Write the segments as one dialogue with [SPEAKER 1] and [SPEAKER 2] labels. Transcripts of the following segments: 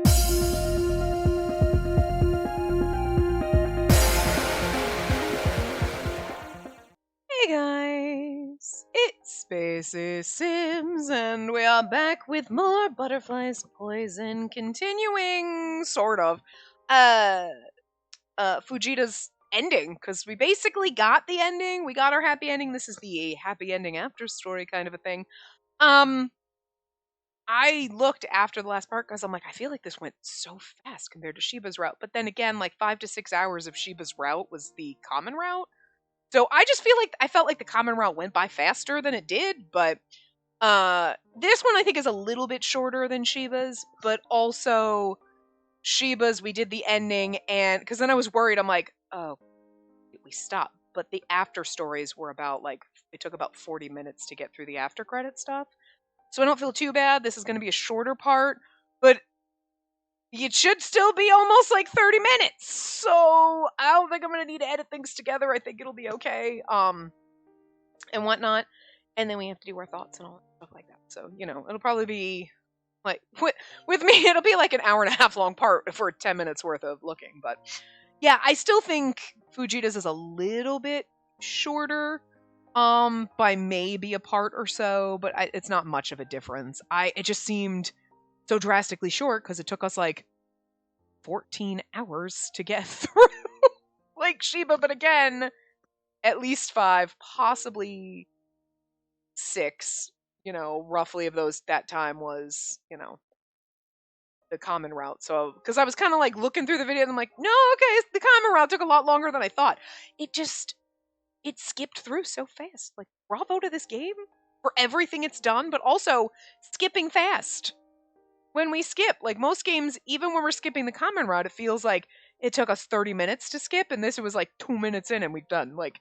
[SPEAKER 1] Hey guys, it's Spacey Sims, and we are back with more Butterflies Poison, continuing, sort of, uh, Fujita's ending, because we basically got the ending, we got our happy ending, this is the happy ending after story kind of a thing. Um, I looked after the last part, because I'm like, I feel like this went so fast compared to Shiba's route, but then again, like 5 to 6 hours of Shiba's route was the common route. So I just feel like I felt like the common route went by faster than it did, but this one I think is a little bit shorter than Shiba's, but also Shiba's we did the ending, and because then I was worried, I'm like, oh, we stopped. But the after stories were about like it took about 40 minutes to get through the after credit stuff. So I don't feel too bad. This is going to be a shorter part, but it should still be almost like 30 minutes. So I don't think I'm going to need to edit things together. I think it'll be okay. And whatnot. And then we have to do our thoughts and all that stuff like that. So, it'll probably be like, with me, it'll be like an hour and a half long part for 10 minutes worth of looking. But yeah, I still think Fujita's is a little bit shorter, by maybe a part or so, but it's not much of a difference. It just seemed so drastically short because it took us like 14 hours to get through like Shiba, but again, at least 5, possibly 6, roughly of those that time was, the common route. So, because I was kind of like looking through the video and I'm like, no, okay, the common route took a lot longer than I thought. It skipped through so fast. Like, bravo to this game for everything it's done, but also skipping fast. When we skip, like most games, even when we're skipping the common route, it feels like it took us 30 minutes to skip, and this was like 2 minutes in and we've done. Like,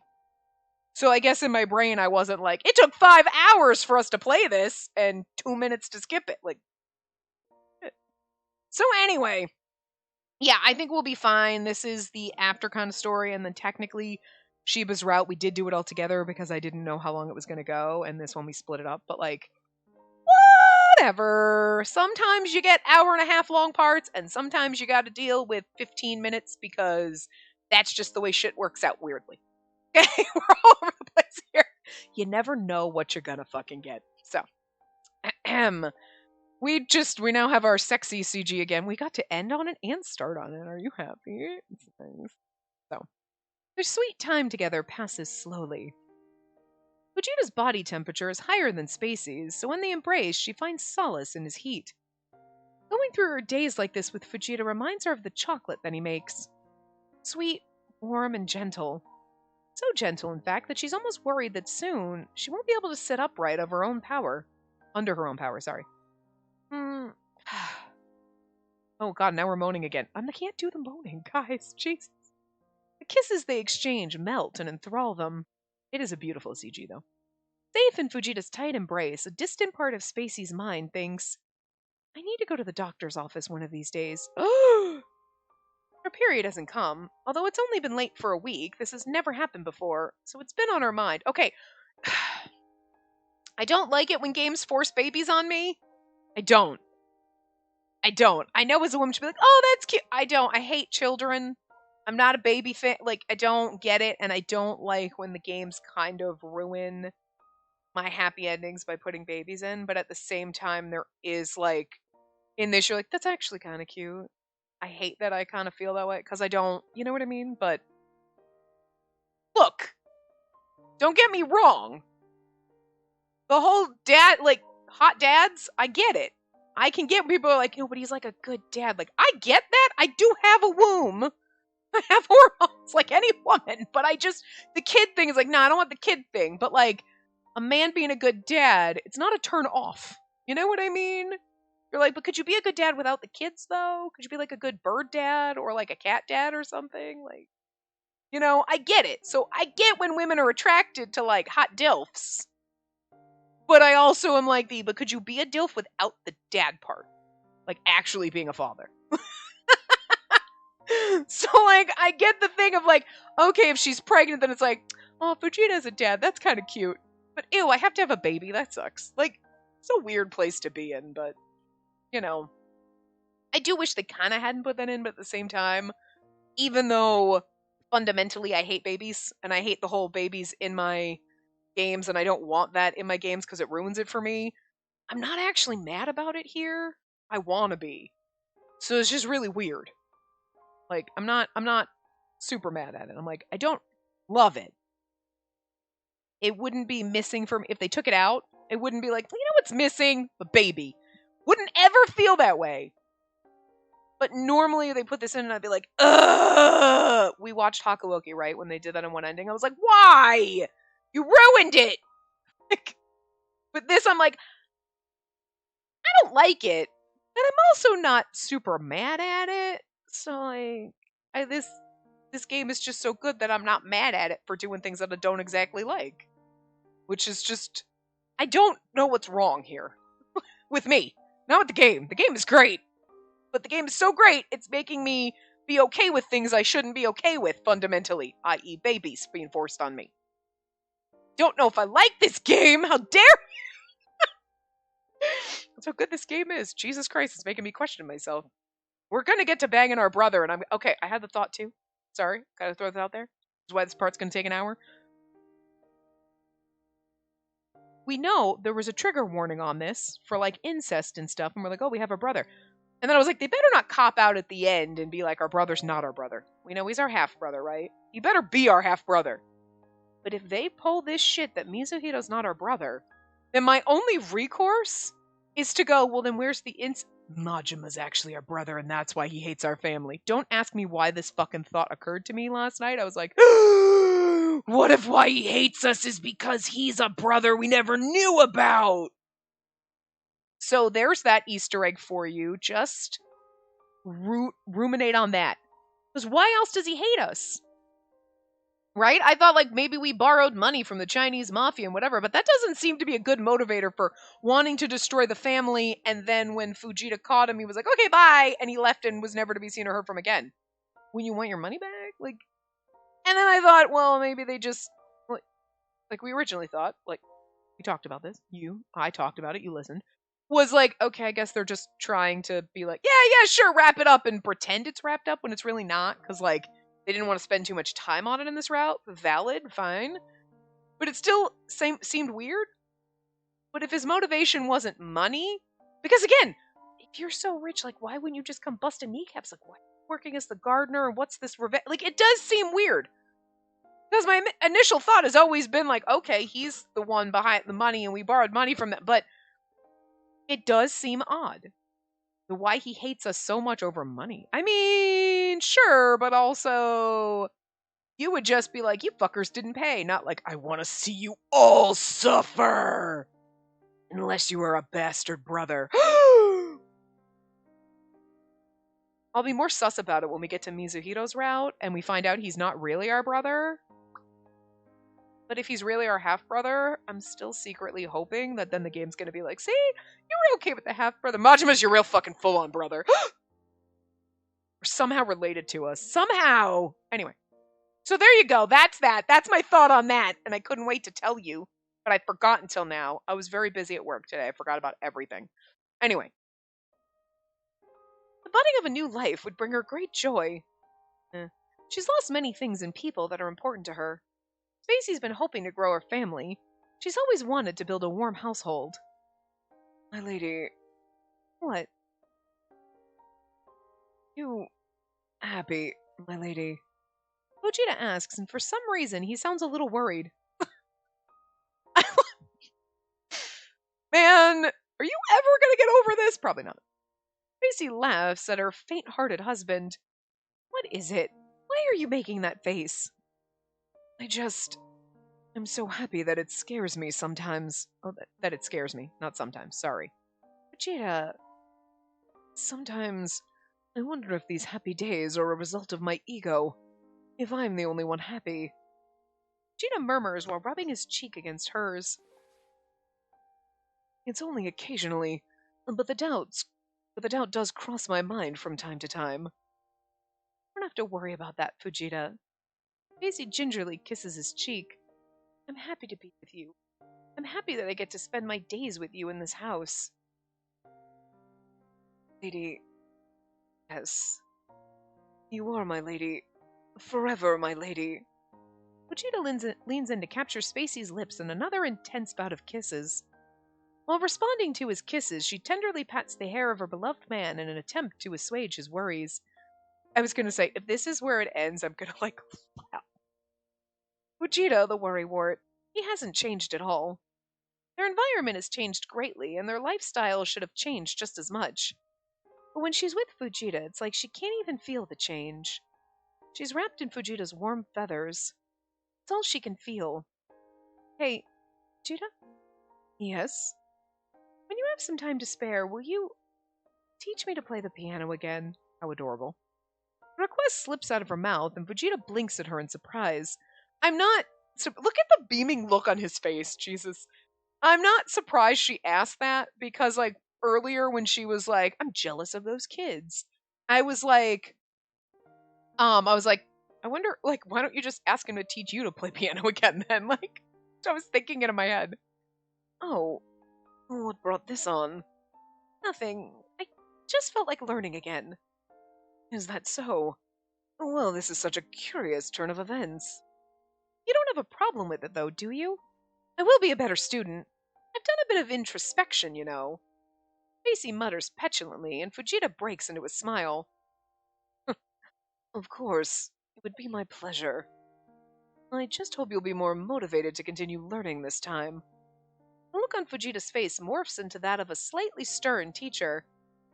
[SPEAKER 1] so I guess in my brain I wasn't like, it took 5 hours for us to play this and 2 minutes to skip it. Like, so anyway, yeah, I think we'll be fine. This is the after kind of story, and then technically Shiba's route, we did do it all together because I didn't know how long it was going to go, and this one we split it up, but like, whatever. Sometimes you get hour and a half long parts, and sometimes you got to deal with 15 minutes because that's just the way shit works out weirdly. Okay, we're all over the place here. You never know what you're gonna fucking get. So, we now have our sexy CG again. We got to end on it and start on it. Are you happy? It's nice. So, their sweet time together passes slowly. Vegeta's body temperature is higher than Spacey's, so when they embrace, she finds solace in his heat. Going through her days like this with Vegeta reminds her of the chocolate that he makes. Sweet, warm, and gentle. So gentle, in fact, that she's almost worried that soon she won't be able to sit upright of her own power. Under her own power, sorry. Oh god, now we're moaning again. I can't do the moaning, guys. Jesus. The kisses they exchange melt and enthrall them. It is a beautiful CG, though. Safe in Fujita's tight embrace, a distant part of Spacey's mind thinks, I need to go to the doctor's office one of these days. Her period hasn't come, although it's only been late for a week. This has never happened before, so it's been on her mind. Okay. I don't like it when games force babies on me. I don't. I know as a woman she'd be like, oh, that's cute. I don't. I hate children. I'm not a baby fan. Like, I don't get it, and I don't like when the games kind of ruin my happy endings by putting babies in, but at the same time, there is, like, in this, you're like, that's actually kind of cute. I hate that I kind of feel that way, because I don't, you know what I mean? But, look, don't get me wrong. The whole dad, like, hot dads, I get it. I can get people are like, oh, but he's like a good dad. Like, I get that. I do have a womb. I have hormones like any woman, but the kid thing is like, no, I don't want the kid thing. But like, a man being a good dad, it's not a turn off. You know what I mean? You're like, but could you be a good dad without the kids though? Could you be like a good bird dad or like a cat dad or something? Like, I get it. So I get when women are attracted to like hot DILFs. But I also am like but could you be a DILF without the dad part? Like actually being a father. So like I get the thing of like, okay, if she's pregnant, then it's like, oh, Fujita has a dad, that's kind of cute. But ew, I have to have a baby, that sucks. Like, it's a weird place to be in, but I I do wish they kind of hadn't put that in, but at the same time, even though fundamentally I hate babies, and I hate the whole babies in my games, and I don't want that in my games because it ruins it for me, I'm not actually mad about it here. I want to be. So it's just really weird. Like, I'm not super mad at it. I'm like, I don't love it. It wouldn't be missing from if they took it out. It wouldn't be like, you know what's missing? The baby. Wouldn't ever feel that way. But normally they put this in and I'd be like, ugh. We watched Hakawoki, right? When they did that in one ending. I was like, why? You ruined it. But this, I'm like, I don't like it. But I'm also not super mad at it. So like, this game is just so good that I'm not mad at it for doing things that I don't exactly like. Which is just, I don't know what's wrong here. With me. Not with the game. The game is great. But the game is so great, it's making me be okay with things I shouldn't be okay with, fundamentally. I.e. babies being forced on me. Don't know if I like this game. How dare you! That's how good this game is. Jesus Christ, it's making me question myself. We're gonna get to banging our brother, and okay, I had the thought too. Sorry, gotta throw this out there. This is why this part's gonna take an hour. We know there was a trigger warning on this for like incest and stuff, and we're like, oh, we have a brother. And then I was like, they better not cop out at the end and be like, our brother's not our brother. We know he's our half-brother, right? He better be our half-brother. But if they pull this shit that Mizuhito's not our brother, then my only recourse is to go, well, then where's the Majima's actually our brother, and that's why he hates our family. Don't ask me why this fucking thought occurred to me last night. I was like, what if why he hates us is because he's a brother we never knew about? So there's that Easter egg for you. Just ruminate on that. Because why else does he hate us? Right? I thought like maybe we borrowed money from the Chinese mafia and whatever, but that doesn't seem to be a good motivator for wanting to destroy the family. And then when Fujita caught him, he was like, okay, bye. And he left and was never to be seen or heard from again. When you want your money back? Like, and then I thought, well, maybe they just, like we originally thought, like we talked about this. I talked about it. You listened. Was like, okay, I guess they're just trying to be like, yeah, sure, wrap it up and pretend it's wrapped up when it's really not. Because, like, they didn't want to spend too much time on it in this route. Valid, fine. But it still seemed weird. But if his motivation wasn't money, because again, if you're so rich, like, why wouldn't you just come busting kneecaps? Like, why are you working as the gardener? And what's this revenge? Like, it does seem weird. Because my initial thought has always been like, okay, he's the one behind the money and we borrowed money from that. But it does seem odd. Why he hates us so much over money. I mean, sure, but also you would just be like, you fuckers didn't pay. Not like, I want to see you all suffer. Unless you are a bastard brother. I'll be more sus about it when we get to Mizuhito's route and we find out he's not really our brother. But if he's really our half-brother, I'm still secretly hoping that then the game's gonna be like, see, you were okay with the half-brother. Majima's your real fucking full-on brother. Or somehow related to us. Somehow! Anyway. So there you go. That's that. That's my thought on that. And I couldn't wait to tell you. But I forgot until now. I was very busy at work today. I forgot about everything. Anyway. The budding of a new life would bring her great joy. She's lost many things and people that are important to her. Spacey's been hoping to grow her family. She's always wanted to build a warm household. My lady... What? You... happy, my lady? Fujita asks, and for some reason, he sounds a little worried. Man, are you ever gonna get over this? Probably not. Spacey laughs at her faint-hearted husband. What is it? Why are you making that face? I'm so happy that it scares me sometimes. Oh, that it scares me. Not sometimes, sorry. Vegeta, sometimes I wonder if these happy days are a result of my ego. If I'm the only one happy. Vegeta murmurs while rubbing his cheek against hers. It's only occasionally, but the doubt does cross my mind from time to time. You don't have to worry about that, Fujita. Daisy gingerly kisses his cheek. I'm happy to be with you. I'm happy that I get to spend my days with you in this house. Lady, Yes, you are my lady. Forever my lady. Vegeta leans in to capture Spacey's lips in another intense bout of kisses. While responding to his kisses, she tenderly pats the hair of her beloved man in an attempt to assuage his worries. I was gonna say, if this is where it ends, I'm gonna like flap. Vegeta, the worrywart, he hasn't changed at all. Their environment has changed greatly, and their lifestyle should have changed just as much. But when she's with Fujita, it's like she can't even feel the change. She's wrapped in Fujita's warm feathers. It's all she can feel. Hey, Fujita? Yes? When you have some time to spare, will you teach me to play the piano again? How adorable. The request slips out of her mouth, and Vegeta blinks at her in surprise. I'm not. Look at the beaming look on his face, Jesus. I'm not surprised she asked that because, like, earlier when she was like, I'm jealous of those kids, I was like, I wonder, like, why don't you just ask him to teach you to play piano again then? Like, I was thinking it in my head. Oh, what brought this on? Nothing. I just felt like learning again. Is that so? Well, this is such a curious turn of events. You don't have a problem with it, though, do you? I will be a better student. I've done a bit of introspection, you know. Spacey mutters petulantly, and Fujita breaks into a smile. Of course, it would be my pleasure. I just hope you'll be more motivated to continue learning this time. The look on Fujita's face morphs into that of a slightly stern teacher,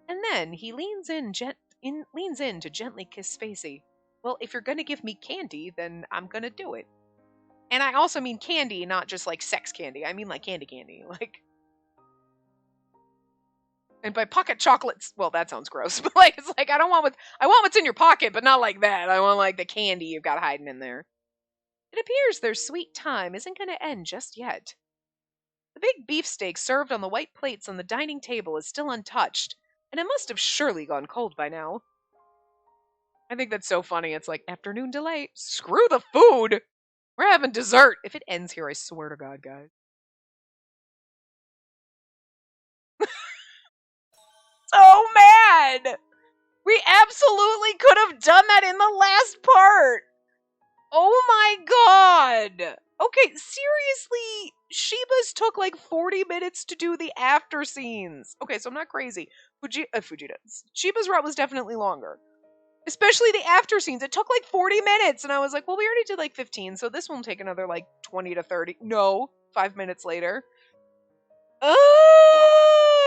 [SPEAKER 1] and then he leans in to gently kiss Spacey. Well, if you're gonna give me candy, then I'm gonna do it. And I also mean candy, not just like sex candy. I mean like candy candy. Like, and by pocket chocolates, well, that sounds gross, but like it's like I want what's in your pocket, but not like that. I want like the candy you've got hiding in there. It appears their sweet time isn't going to end just yet. The big beefsteak served on the white plates on the dining table is still untouched, and it must have surely gone cold by now. I think that's so funny. It's like afternoon delight. Screw the food. We're having dessert. If it ends here, I swear to God, guys. So mad. We absolutely could have done that in the last part. Oh my god. Okay, seriously, Sheba's took like 40 minutes to do the after scenes. Okay, so I'm not crazy. Fujita's. Sheba's route was definitely longer. Especially the after scenes. It took like 40 minutes, and I was like, well, we already did like 15, so this won't take another like 20 to 30. No, 5 minutes later.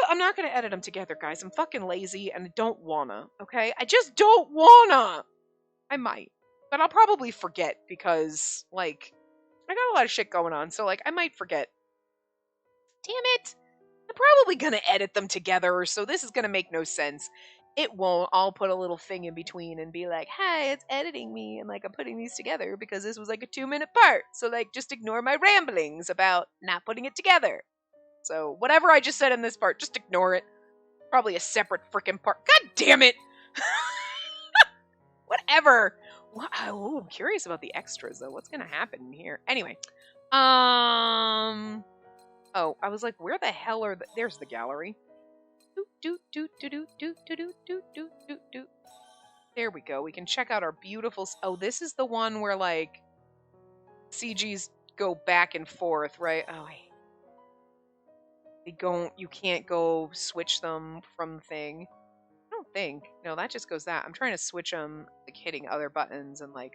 [SPEAKER 1] I'm not gonna edit them together, guys. I'm fucking lazy, and I don't wanna, okay? I just don't wanna! I might. But I'll probably forget, because, like, I got a lot of shit going on, so, like, I might forget. Damn it! I'm probably gonna edit them together, so this is gonna make no sense. It won't. I'll put a little thing in between and be like, hi, it's editing me, and, like, I'm putting these together because this was, like, a 2-minute part. So, like, just ignore my ramblings about not putting it together. So, whatever I just said in this part, just ignore it. Probably a separate freaking part. God damn it! Whatever. I'm curious about the extras, though. What's gonna happen here? Anyway. Oh, I was like, where the hell are the... There's the gallery. There we go. We can check out our beautiful... Oh, this is the one where, like, CGs go back and forth, right? Oh, you can't go switch them from the thing. I don't think. No, that just goes that. I'm trying to switch them, like, hitting other buttons, and, like,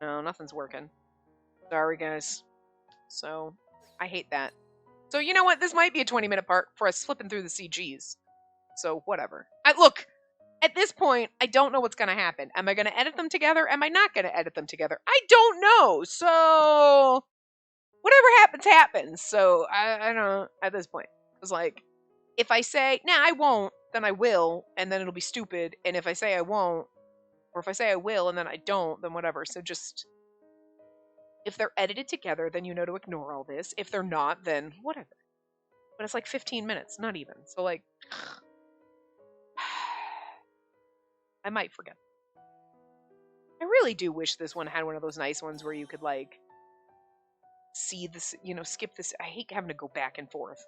[SPEAKER 1] no, nothing's working. Sorry, guys. So, I hate that. So, you know what? This might be a 20-minute part for us flipping through the CGs. So, whatever. Look, at this point, I don't know what's going to happen. Am I going to edit them together? Am I not going to edit them together? I don't know. So, whatever happens, happens. So, I don't know at this point. It's like, if I say, nah, I won't, then I will, and then it'll be stupid. And if I say I won't, or if I say I will and then I don't, then whatever. So just, if they're edited together, then you know to ignore all this. If they're not, then whatever. But it's like 15 minutes, not even. So, like, I might forget. I really do wish this one had one of those nice ones where you could, like, see this, you know, skip this. I hate having to go back and forth.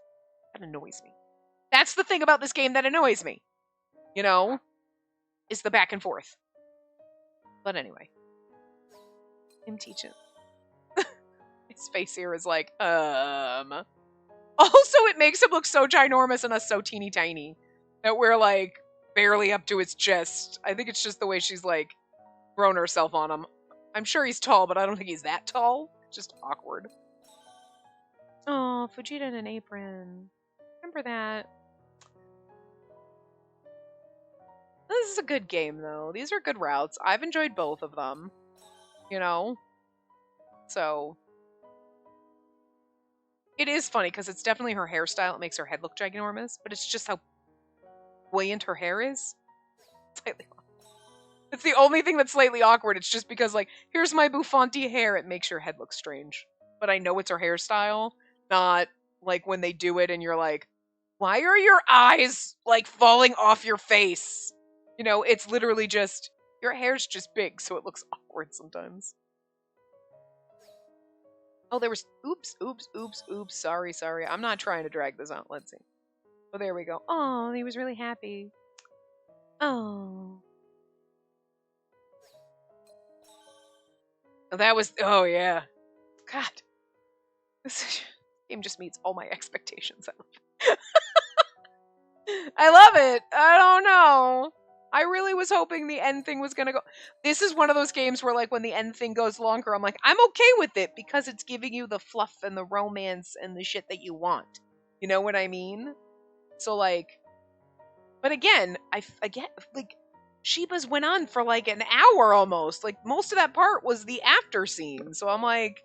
[SPEAKER 1] That annoys me. That's the thing about this game that annoys me. You know? is the back and forth. But anyway. Him teaching. His face here is like, Also, it makes him look so ginormous and us so teeny tiny that we're like barely up to his chest. I think it's just the way she's like thrown herself on him. I'm sure he's tall, but I don't think he's that tall. It's just awkward. Oh, Fujita in an apron. Remember that. This is a good game, though. These are good routes. I've enjoyed both of them. You know? So. It is funny, because it's definitely her hairstyle. It makes her head look ginormous, but it's just how buoyant her hair is. Slightly awkward. It's the only thing that's slightly awkward. It's just because, like, here's my bouffanty hair. It makes your head look strange. But I know it's her hairstyle, not, like, when they do it and you're like, why are your eyes, like, falling off your face? You know, it's literally just, your hair's just big, so it looks awkward sometimes. Oh, there was, oops. Sorry. I'm not trying to drag this out. Let's see. Oh, there we go. Oh, he was really happy. Oh. That was, oh yeah. God. This game just meets all my expectations. I love it. I don't know. I really was hoping the end thing was gonna go. This is one of those games where, like, when the end thing goes longer, I'm like, I'm okay with it because it's giving you the fluff and the romance and the shit that you want. You know what I mean? So, like, but again, I get, like, Sheba's went on for like an hour almost. Like, most of that part was the after scene. So I'm like,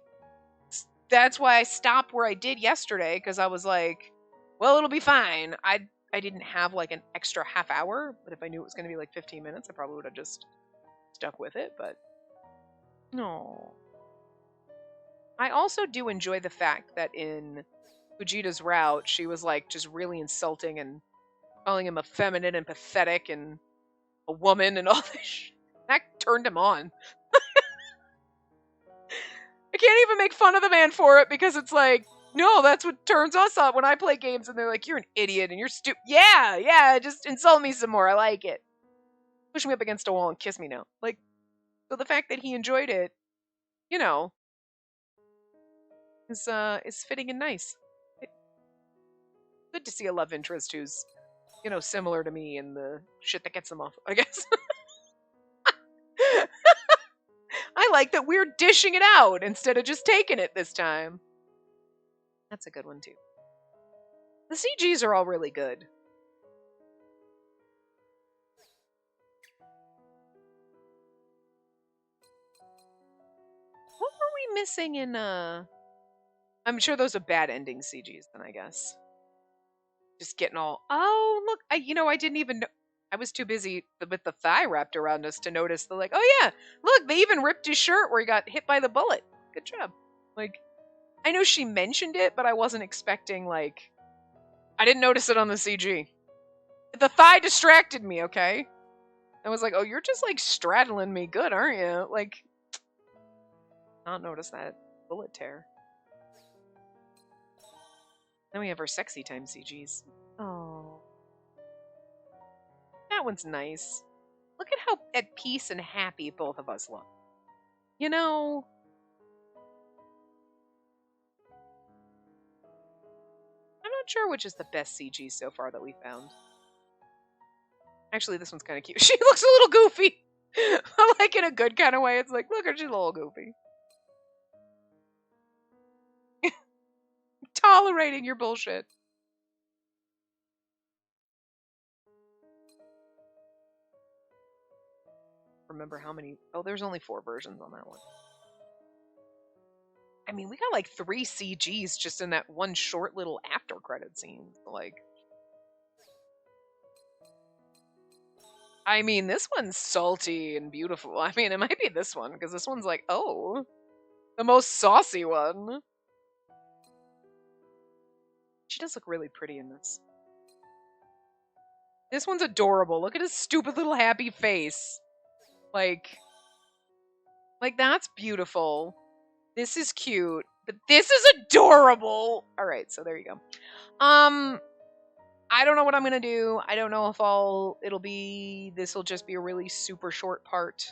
[SPEAKER 1] that's why I stopped where I did yesterday, because I was like, well, it'll be fine. I didn't have like an extra half hour, but if I knew it was going to be like 15 minutes, I probably would have just stuck with it, but no. I also do enjoy the fact that in Fujita's route, she was like just really insulting and calling him effeminate and pathetic and a woman and all this shit. That turned him on. I can't even make fun of the man for it, because it's like, no, that's what turns us on when I play games and they're like, you're an idiot and you're stupid. Yeah, just insult me some more. I like it. Push me up against a wall and kiss me now. Like, so the fact that he enjoyed it, you know, is fitting and nice. Good to see a love interest who's, you know, similar to me and the shit that gets them off, I guess. I like that we're dishing it out instead of just taking it this time. That's a good one, too. The CGs are all really good. What were we missing in, I'm sure those are bad ending CGs, then, I guess. Just getting all, oh, look, I didn't even know. I was too busy with the thigh wrapped around us to notice the, like, oh yeah, look, they even ripped his shirt where he got hit by the bullet. Good job. Like, I know she mentioned it, but I wasn't expecting, like, I didn't notice it on the CG. The thigh distracted me, okay? I was like, oh, you're just, like, straddling me good, aren't you? Like, not notice that bullet tear. Then we have our sexy time CGs. Oh. That one's nice. Look at how at peace and happy both of us look. You know, I'm not sure which is the best CG so far that we found. Actually, this one's kind of cute. She looks a little goofy. Like, in a good kind of way. It's like, look, she's a little goofy. Tolerating your bullshit. Remember how many? Oh, there's only 4 versions on that one. I mean, we got like 3 CGs just in that one short little after credit scene. Like, I mean, this one's salty and beautiful. I mean, it might be this one, because this one's like, oh, the most saucy one. She does look really pretty in this. This one's adorable. Look at his stupid little happy face. Like, that's beautiful. This is cute. But this is adorable. All right, so there you go. I don't know what I'm gonna do. I don't know if this will just be a really super short part.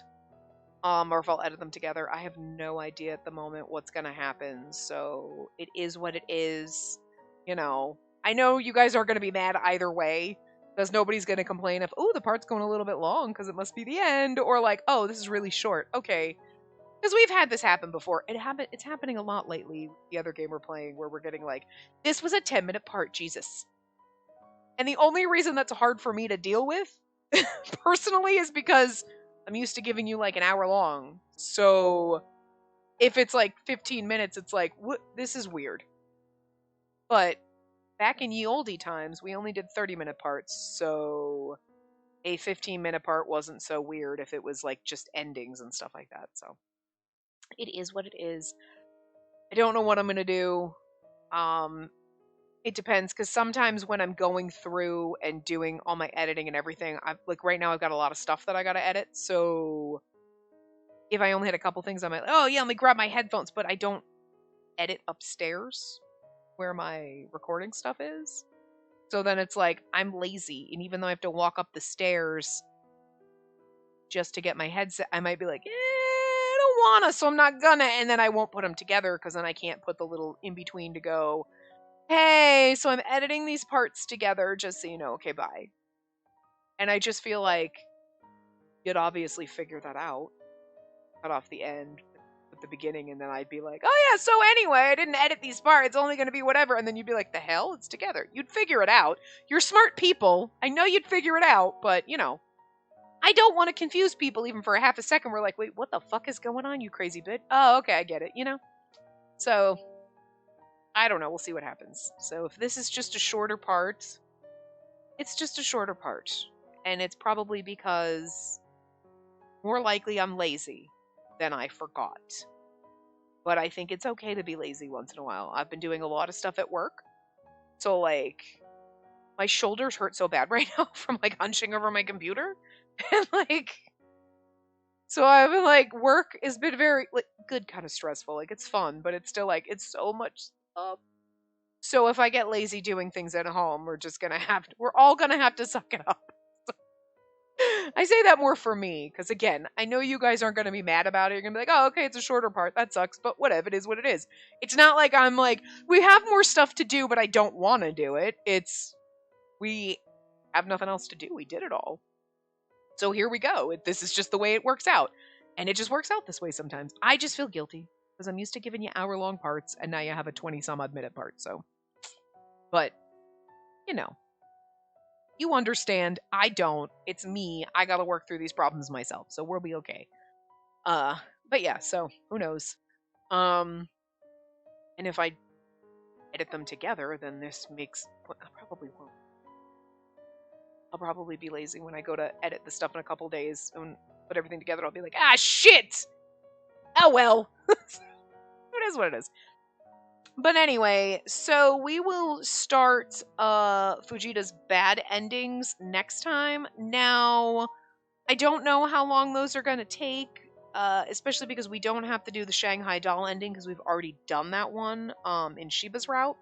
[SPEAKER 1] Or if I'll edit them together. I have no idea at the moment what's gonna happen. So it is what it is. You know, I know you guys aren't gonna be mad either way. Because nobody's gonna complain if, oh, the part's going a little bit long because it must be the end, or like, oh, this is really short. Okay, because we've had this happen before. It's happening a lot lately. The other game we're playing, where we're getting like, this was a 10-minute part, Jesus. And the only reason that's hard for me to deal with, personally, is because I'm used to giving you like an hour long. So if it's like 15 minutes, it's like, what? This is weird. But back in ye oldie times, we only did 30-minute parts, so a 15-minute part wasn't so weird if it was like just endings and stuff like that. So it is what it is. I don't know what I'm gonna do. It depends, because sometimes when I'm going through and doing all my editing and everything, I've like right now I've got a lot of stuff that I gotta edit. So if I only had a couple things, I'm like, oh yeah, let me grab my headphones, but I don't edit upstairs where my recording stuff is. So then it's like I'm lazy, and even though I have to walk up the stairs just to get my headset, I might be like, I don't wanna, so I'm not gonna, and then I won't put them together because then I can't put the little in between to go, hey, so I'm editing these parts together, just so you know, okay, bye. And I just feel like you'd obviously figure that out, cut off the end at the beginning, and then I'd be like, oh yeah, so anyway, I didn't edit these parts, it's only gonna be whatever, and then you'd be like, the hell, it's together. You'd figure it out. You're smart people. I know you'd figure it out, but you know, I don't want to confuse people even for a half a second. We're like, wait, what the fuck is going on, you crazy bitch? Oh, okay, I get it, you know? So, I don't know. We'll see what happens. So, if this is just a shorter part, it's just a shorter part. And it's probably because more likely I'm lazy than I forgot. But I think it's okay to be lazy once in a while. I've been doing a lot of stuff at work. So, like, my shoulders hurt so bad right now from, like, hunching over my computer. And, like, so I've been like, work has been very like good, kind of stressful. Like it's fun, but it's still like it's so much stuff. So if I get lazy doing things at home, we're all gonna have to suck it up. I say that more for me, because again, I know you guys aren't gonna be mad about it. You're gonna be like, oh, okay, it's a shorter part. That sucks, but whatever, it is what it is. It's not like I'm like, we have more stuff to do, but I don't want to do it. It's we have nothing else to do. We did it all. So here we go. This is just the way it works out. And it just works out this way sometimes. I just feel guilty because I'm used to giving you hour-long parts, and now you have a 20-some-odd minute part. So, but, you know, you understand. I don't. It's me. I got to work through these problems myself. So we'll be okay. But yeah, so who knows? And if I edit them together, then this makes, I probably won't. I'll probably be lazy when I go to edit the stuff in a couple days and put everything together. I'll be like, ah, shit! Oh well. It is what it is. But anyway, so we will start Fujita's bad endings next time. Now, I don't know how long those are going to take, especially because we don't have to do the Shanghai doll ending because we've already done that one in Shiba's route.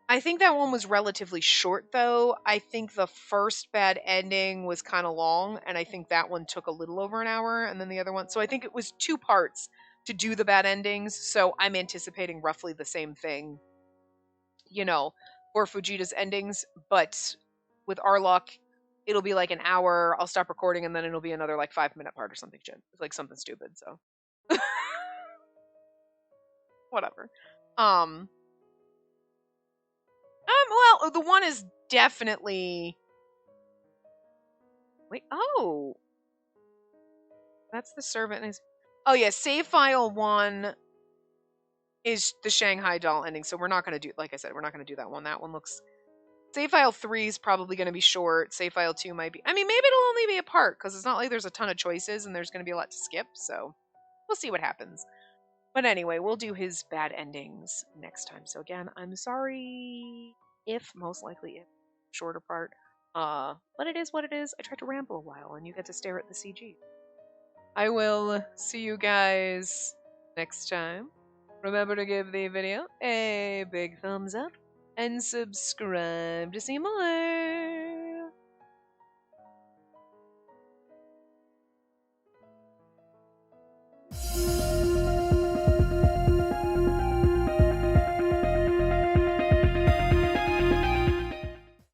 [SPEAKER 1] I think that one was relatively short, though. I think the first bad ending was kind of long, and I think that one took a little over an hour, and then the other one. So I think it was 2 parts to do the bad endings, so I'm anticipating roughly the same thing, you know, for Fujita's endings, but with our luck, it'll be like an hour, I'll stop recording, and then it'll be another like 5-minute part or something, like something stupid, so. Whatever. Well, the one is definitely... Wait, oh! That's the servant. Oh yeah, save file 1 is the Shanghai doll ending, so we're not going to do, like I said, we're not going to do that one. That one looks... Save file 3 is probably going to be short. Save file 2 might be... I mean, maybe it'll only be a part, because it's not like there's a ton of choices, and there's going to be a lot to skip, so we'll see what happens. But anyway, we'll do his bad endings next time. So again, I'm sorry most likely if, shorter part. But it is what it is. I tried to ramble a while, and you get to stare at the CG. I will see you guys next time. Remember to give the video a big thumbs up. and subscribe to see more.